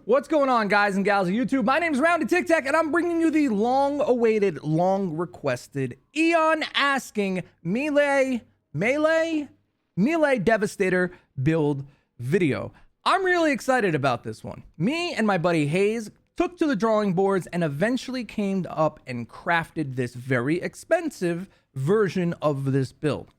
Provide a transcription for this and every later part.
What's going on, guys and gals of YouTube? My name is OOTIKTAKOO, and I'm bringing you the long-awaited, long-requested, eon-asking Melee Devastator build video. I'm really excited about this one. Me and my buddy Hayes took to the drawing boards and eventually came up and crafted this very expensive version of this build.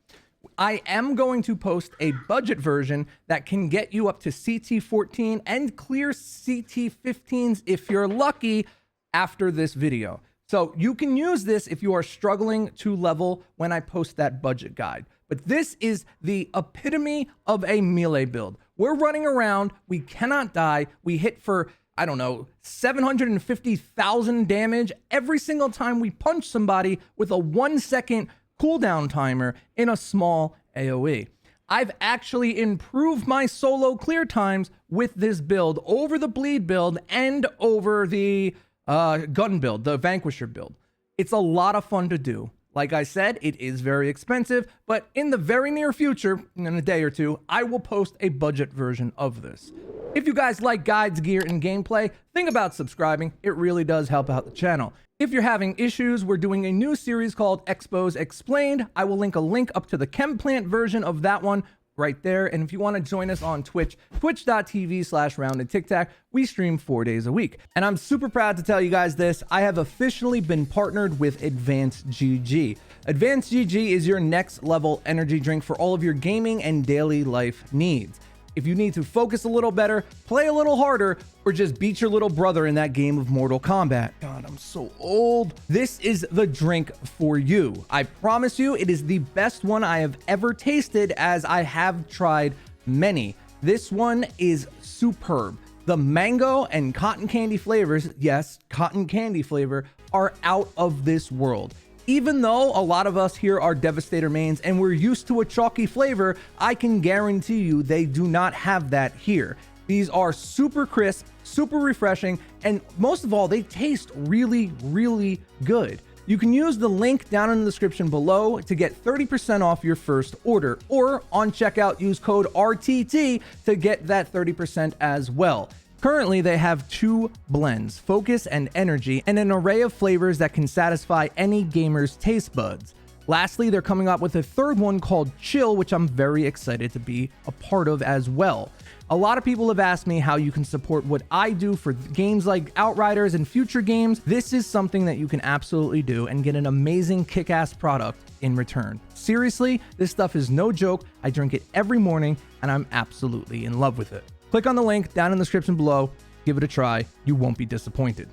I am going to post a budget version that can get you up to CT14 and clear CT15s if you're lucky after this video. So you can use this if you are struggling to level when I post that budget guide. But this is the epitome of a melee build. We're running around, we cannot die, we hit for, I don't know, 750,000 damage every single time we punch somebody with a 1-second cooldown timer in a small AoE. I've actually improved my solo clear times with this build over the bleed build and over the gun build, the Vanquisher build. It's a lot of fun to do. Like I said, it is very expensive, but in the very near future, in a day or two, I will post a budget version of this. If you guys like guides, gear, and gameplay, think about subscribing. It really does help out the channel. If you're having issues, we're doing a new series called Expos Explained. I will link up to the chem plant version of that one right there. And if you want to join us on Twitch, twitch.tv/roundedtiktak, we stream 4 days a week. And I'm super proud to tell you guys this. I have officially been partnered with Advanced GG. Advanced GG is your next level energy drink for all of your gaming and daily life needs. If you need to focus a little better, play a little harder, or just beat your little brother in that game of Mortal Kombat. God, I'm so old. This is the drink for you. I promise you, it is the best one I have ever tasted, as I have tried many. This one is superb. The mango and cotton candy flavors, yes, cotton candy flavor, are out of this world. Even though a lot of us here are Devastator mains and we're used to a chalky flavor, I can guarantee you they do not have that here. These are super crisp, super refreshing, and most of all, they taste really, really good. You can use the link down in the description below to get 30% off your first order, or on checkout, use code RTT to get that 30% as well. Currently, they have 2 blends, Focus and Energy, and an array of flavors that can satisfy any gamer's taste buds. Lastly, they're coming up with a 3rd one called Chill, which I'm very excited to be a part of as well. A lot of people have asked me how you can support what I do for games like Outriders and future games. This is something that you can absolutely do and get an amazing kick-ass product in return. Seriously, this stuff is no joke. I drink it every morning and I'm absolutely in love with it. Click on the link down in the description below, give it a try, you won't be disappointed.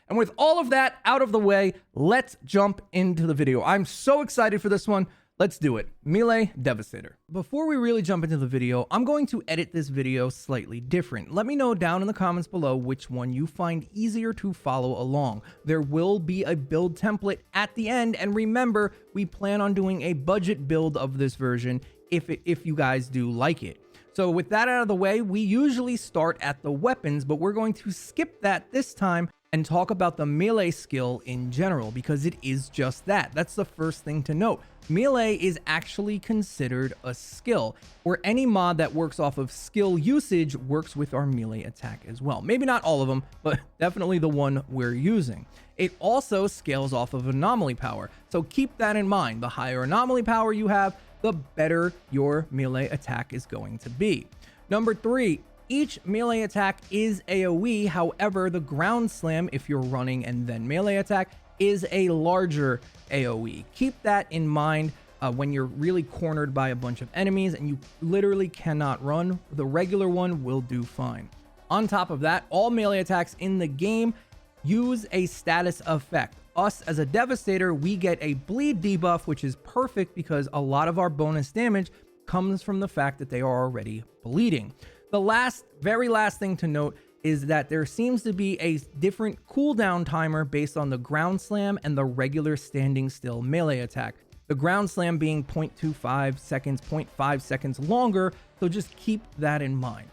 And with all of that out of the way, let's jump into the video. I'm so excited for this one. Let's do it. Melee Devastator. Before we really jump into the video, I'm going to edit this video slightly different. Let me know down in the comments below which one you find easier to follow along. There will be a build template at the end, and remember, we plan on doing a budget build of this version if you guys do like it. So with that out of the way, we usually start at the weapons, but we're going to skip that this time and talk about the melee skill in general, because it is just that. That's the first thing to note. Melee is actually considered a skill, or any mod that works off of skill usage works with our melee attack as well. Maybe not all of them, but definitely the one we're using. It also scales off of anomaly power, so keep that in mind. The higher anomaly power you have, the better your melee attack is going to be. Number 3, each melee attack is AoE. However, the ground slam, if you're running and then melee attack, is a larger AoE. Keep that in mind when you're really cornered by a bunch of enemies and you literally cannot run. The regular one will do fine. On top of that, all melee attacks in the game use a status effect. Us as a Devastator, we get a bleed debuff, which is perfect because a lot of our bonus damage comes from the fact that they are already bleeding. The very last thing to note is that there seems to be a different cooldown timer based on the ground slam and the regular standing still melee attack. The ground slam being 0.25 seconds, 0.5 seconds longer, so just keep that in mind.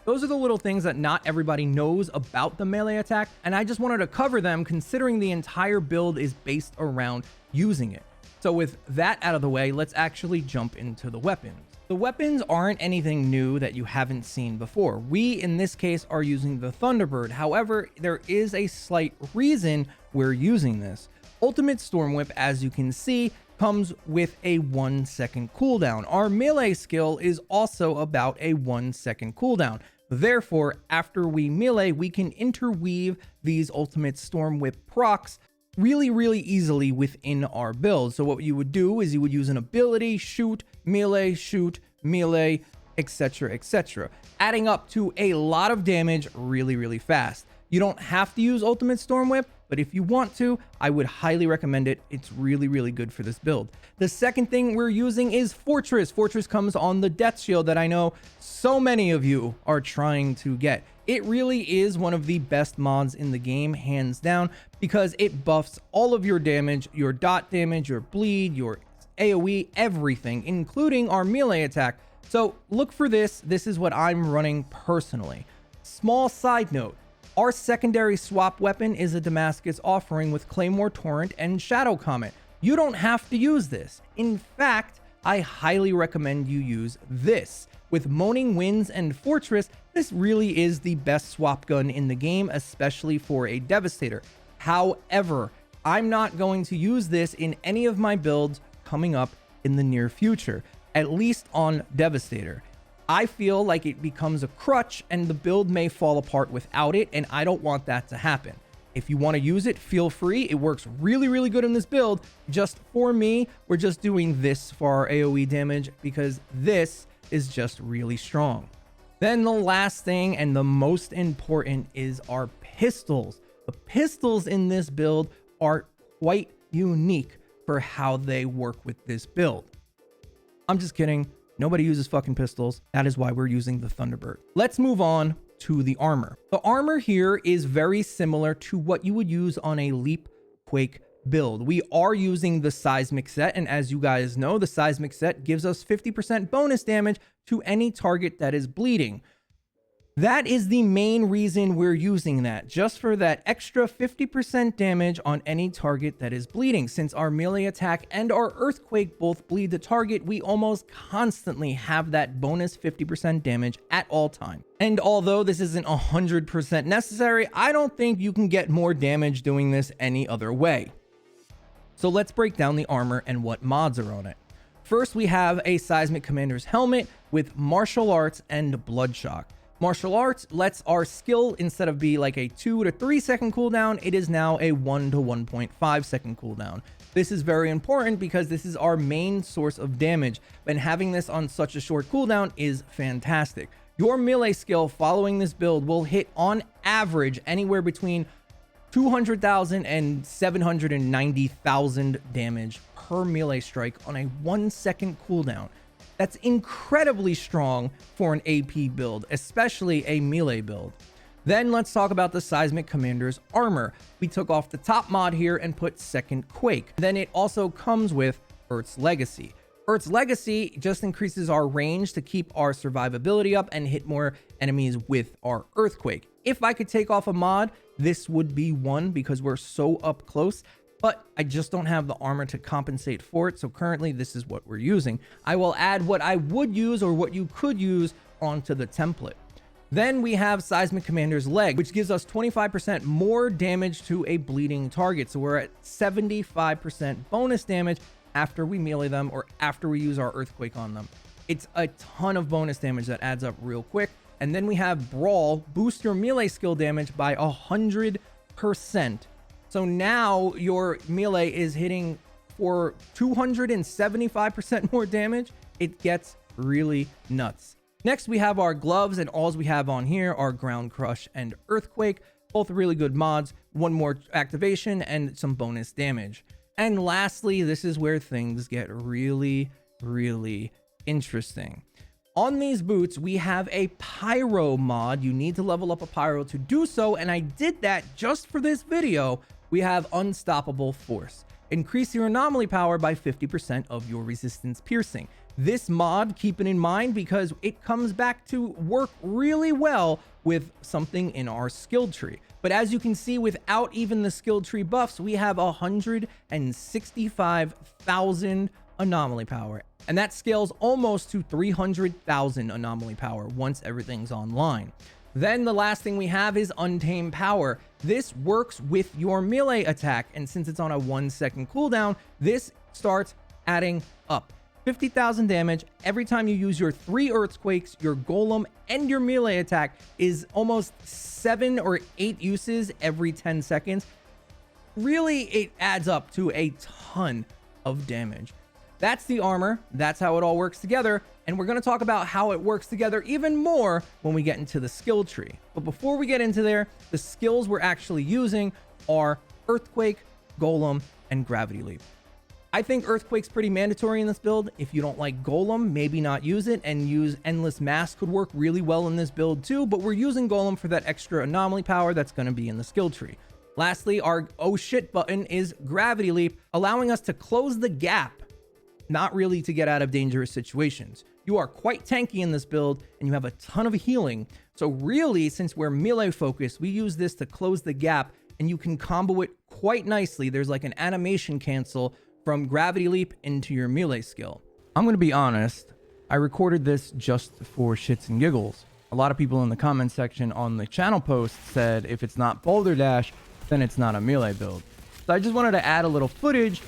Those are the little things that not everybody knows about the melee attack, and I just wanted to cover them considering the entire build is based around using it. So with that out of the way, let's actually jump into the weapons. The weapons aren't anything new that you haven't seen before. We, in this case, are using the Thunderbird. However, there is a slight reason we're using this. Ultimate Storm Whip, as you can see, comes with a 1 second cooldown. Our melee skill is also about a 1 second cooldown. Therefore, after we melee, we can interweave these Ultimate Storm Whip procs really easily within our build. So what you would do is you would use an ability, shoot, melee, etc., adding up to a lot of damage really fast. You don't have to use Ultimate Storm Whip, but if you want to, I would highly recommend it. It's really good for this build. The second thing we're using is Fortress. Fortress comes on the Death Shield that I know so many of you are trying to get. It really is one of the best mods in the game, hands down, because it buffs all of your damage, your dot damage, your bleed, your AoE, everything, including our melee attack. So look for this. This is what I'm running personally. Small side note, our secondary swap weapon is a Damascus offering with Claymore Torrent and Shadow Comet. You don't have to use this. In fact, I highly recommend you use this. With Moaning Winds and Fortress, this really is the best swap gun in the game, especially for a Devastator. However, I'm not going to use this in any of my builds coming up in the near future, at least on Devastator. I feel like it becomes a crutch and the build may fall apart without it, and I don't want that to happen. If you want to use it, feel free. It works really good in this build. Just for me, we're just doing this for our AoE damage because this is just really strong. Then the last thing and the most important is our pistols. The pistols in this build are quite unique for how they work with this build. I'm just kidding. Nobody uses fucking pistols. That is why we're using the Thunderbird. Let's move on to the armor. The armor here is very similar to what you would use on a Leap Quake build. We are using the seismic set, and as you guys know, the seismic set gives us 50% bonus damage to any target that is bleeding. That is the main reason we're using that, just for that extra 50% damage on any target that is bleeding. Since our melee attack and our earthquake both bleed the target, we almost constantly have that bonus 50% damage at all time. And although this isn't 100% necessary, I don't think you can get more damage doing this any other way. So let's break down the armor and what mods are on it. First, we have a Seismic Commander's helmet with martial arts and bloodshot. Martial arts lets our skill, instead of be like a 2 to 3 second cooldown, it is now a 1 to 1.5 second cooldown. This is very important because this is our main source of damage, and having this on such a short cooldown is fantastic. Your melee skill following this build will hit on average anywhere between 200,000 and 790,000 damage per melee strike on a 1 second cooldown. That's incredibly strong for an AP build, especially a melee build. Then let's talk about the Seismic Commander's armor. We took off the top mod here and put Second Quake. Then it also comes with Earth's Legacy. Earth's Legacy just increases our range to keep our survivability up and hit more enemies with our Earthquake. If I could take off a mod, this would be one because we're so up close, but I just don't have the armor to compensate for it. So currently this is what we're using. I will add what I would use or what you could use onto the template. Then we have Seismic Commander's leg, which gives us 25% more damage to a bleeding target. So we're at 75% bonus damage after we melee them or after we use our earthquake on them. It's a ton of bonus damage that adds up real quick. And then we have Brawl, boost your melee skill damage by 100%. So now your melee is hitting for 275% more damage. It gets really nuts. Next, we have our gloves, and alls we have on here are Ground Crush and Earthquake. Both really good mods, one more activation and some bonus damage. And lastly, this is where things get really interesting. On these boots, we have a Pyro mod. You need to level up a Pyro to do so, and I did that just for this video. We have Unstoppable Force. Increase your anomaly power by 50% of your resistance piercing. This mod, keep it in mind because it comes back to work really well with something in our skill tree. But as you can see, without even the skill tree buffs, we have 165,000 anomaly power, and that scales almost to 300,000 anomaly power once everything's online. Then the last thing we have is Untamed Power. This works with your melee attack, and since it's on a 1-second cooldown, this starts adding up. 50,000 damage every time you use your 3 earthquakes, your golem, and your melee attack is almost 7 or 8 uses every 10 seconds. Really, it adds up to a ton of damage. That's the armor. That's how it all works together. And we're going to talk about how it works together even more when we get into the skill tree. But before we get into there, the skills we're actually using are Earthquake, Golem, and Gravity Leap. I think Earthquake's pretty mandatory in this build. If you don't like Golem, maybe not use it, and use Endless Mass could work really well in this build too, but we're using Golem for that extra anomaly power that's going to be in the skill tree. Lastly, our oh shit button is Gravity Leap, allowing us to close the gap, not really to get out of dangerous situations. You are quite tanky in this build, and you have a ton of healing. So really, since we're melee focused, we use this to close the gap, and you can combo it quite nicely. There's like an animation cancel from Gravity Leap into your melee skill. I'm going to be honest, I recorded this just for shits and giggles. A lot of people in the comment section on the channel post said if it's not Boulder Dash, then it's not a melee build. So I just wanted to add a little footage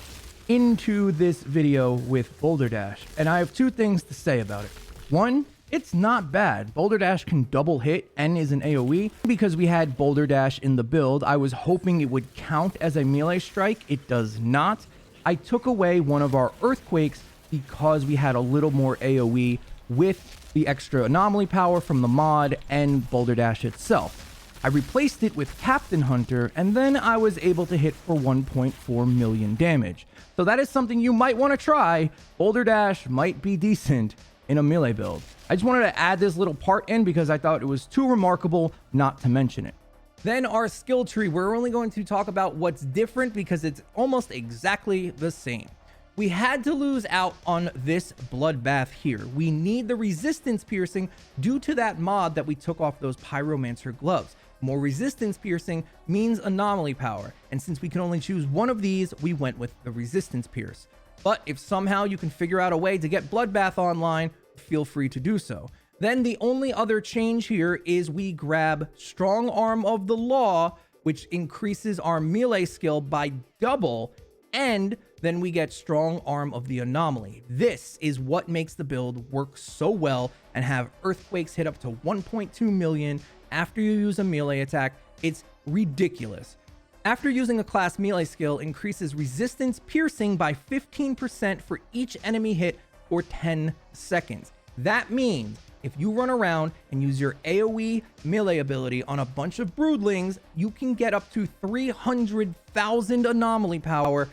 into this video with Boulder Dash, and I have 2 things to say about it. One, it's not bad. Boulder Dash can double hit and is an AoE. Because we had Boulder Dash in the build, I was hoping it would count as a melee strike. It does not. I took away one of our earthquakes because we had a little more AoE with the extra anomaly power from the mod and Boulder Dash itself. I replaced it with Captain Hunter, and then I was able to hit for 1.4 million damage. So that is something you might want to try. Boulder Dash might be decent in a melee build. I just wanted to add this little part in because I thought it was too remarkable not to mention it. Then our skill tree, we're only going to talk about what's different because it's almost exactly the same. We had to lose out on this bloodbath here. We need the resistance piercing due to that mod that we took off those pyromancer gloves. More resistance piercing means anomaly power, and since we can only choose one of these, we went with the resistance pierce. But if somehow you can figure out a way to get bloodbath online, feel free to do so. Then the only other change here is we grab Strong Arm of the Law, which increases our melee skill by double, and then we get Strong Arm of the Anomaly. This is what makes the build work so well and have earthquakes hit up to 1.2 million after you use a melee attack. It's ridiculous. After using a class melee skill, increases resistance piercing by 15% for each enemy hit for 10 seconds. That means if you run around and use your AoE melee ability on a bunch of broodlings, you can get up to 300,000 anomaly power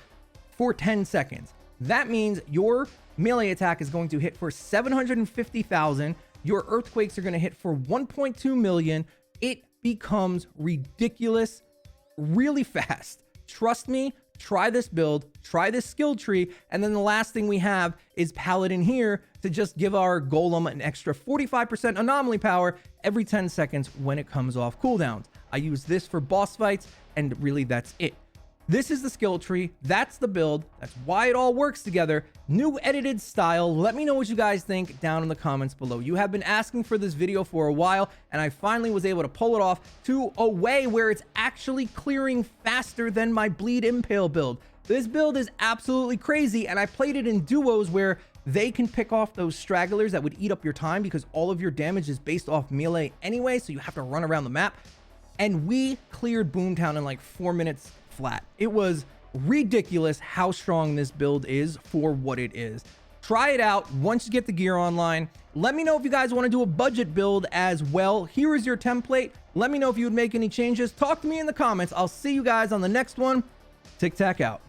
for 10 seconds. That means your melee attack is going to hit for 750,000. Your earthquakes are going to hit for 1.2 million. It becomes ridiculous really fast. Trust me, try this build, try this skill tree, and then the last thing we have is Paladin here to just give our golem an extra 45% anomaly power every 10 seconds when it comes off cooldowns. I use this for boss fights, and really that's it. This is the skill tree. That's the build. That's why it all works together. New edited style. Let me know what you guys think down in the comments below. You have been asking for this video for a while, and I finally was able to pull it off to a way where it's actually clearing faster than my Bleed Impale build. This build is absolutely crazy, and I played it in duos where they can pick off those stragglers that would eat up your time because all of your damage is based off melee anyway, so you have to run around the map. And we cleared Boomtown in like 4 minutes flat. It was ridiculous how strong this build is for what it is. Try it out once you get the gear online. Let me know if you guys want to do a budget build as well. Here is your template. Let me know if you would make any changes. Talk to me in the comments. I'll see you guys on the next one. Tic Tac out.